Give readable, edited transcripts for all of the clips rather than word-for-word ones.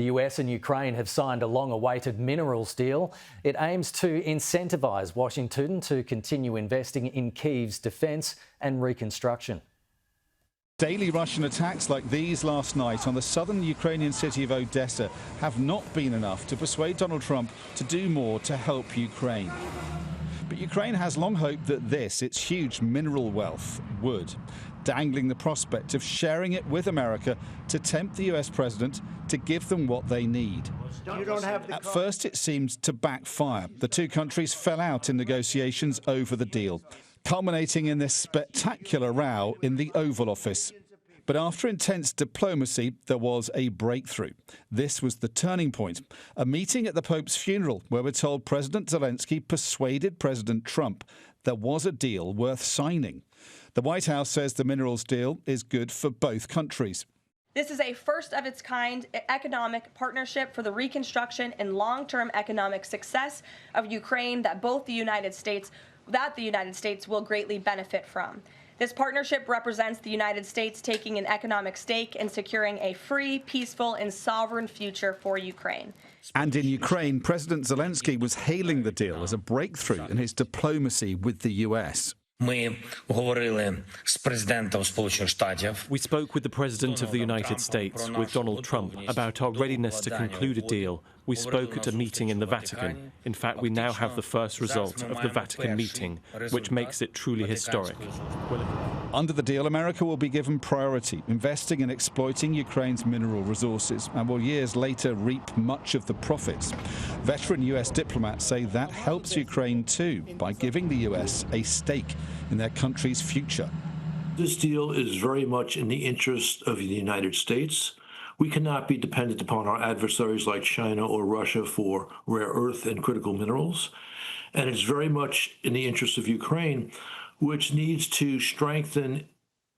The US and Ukraine have signed a long-awaited minerals deal. It aims to incentivise Washington to continue investing in Kyiv's defence and reconstruction. Daily Russian attacks like these last night on the southern Ukrainian city of Odessa have not been enough to persuade Donald Trump to do more to help Ukraine. But Ukraine has long hoped that this, its huge mineral wealth, would, dangling the prospect of sharing it with America to tempt the US president to give them what they need. At first, it seemed to backfire. The two countries fell out in negotiations over the deal, culminating in this spectacular row in the Oval Office. But after intense diplomacy, there was a breakthrough. This was the turning point. A meeting at the Pope's funeral where we're told President Zelensky persuaded President Trump there was a deal worth signing. The White House says the minerals deal is good for both countries. This is a first-of-its-kind economic partnership for the reconstruction and long-term economic success of Ukraine that the United States will greatly benefit from. This partnership represents the United States taking an economic stake in securing a free, peaceful, and sovereign future for Ukraine. And in Ukraine, President Zelensky was hailing the deal as a breakthrough in his diplomacy with the US. We spoke with the President of the United States, with Donald Trump, about our readiness to conclude a deal. We spoke at a meeting in the Vatican. In fact, we now have the first result of the Vatican meeting, which makes it truly historic. Under the deal, America will be given priority, investing in exploiting Ukraine's mineral resources, and will years later reap much of the profits. Veteran US diplomats say that helps Ukraine too, by giving the US a stake in their country's future. This deal is very much in the interest of the United States. We cannot be dependent upon our adversaries like China or Russia for rare earth and critical minerals. And it's very much in the interest of Ukraine, which needs to strengthen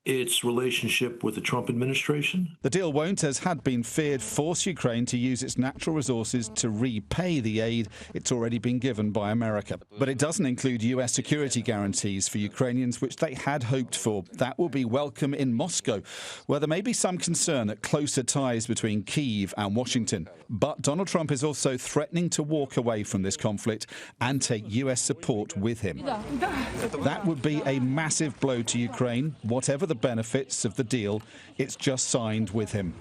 its relationship with the Trump administration. The deal won't, as had been feared, force Ukraine to use its natural resources to repay the aid it's already been given by America. But it doesn't include US security guarantees for Ukrainians, which they had hoped for. That will be welcome in Moscow, where there may be some concern at closer ties between Kyiv and Washington. But Donald Trump is also threatening to walk away from this conflict and take US support with him. That would be a massive blow to Ukraine, whatever the benefits of the deal it's just signed with him.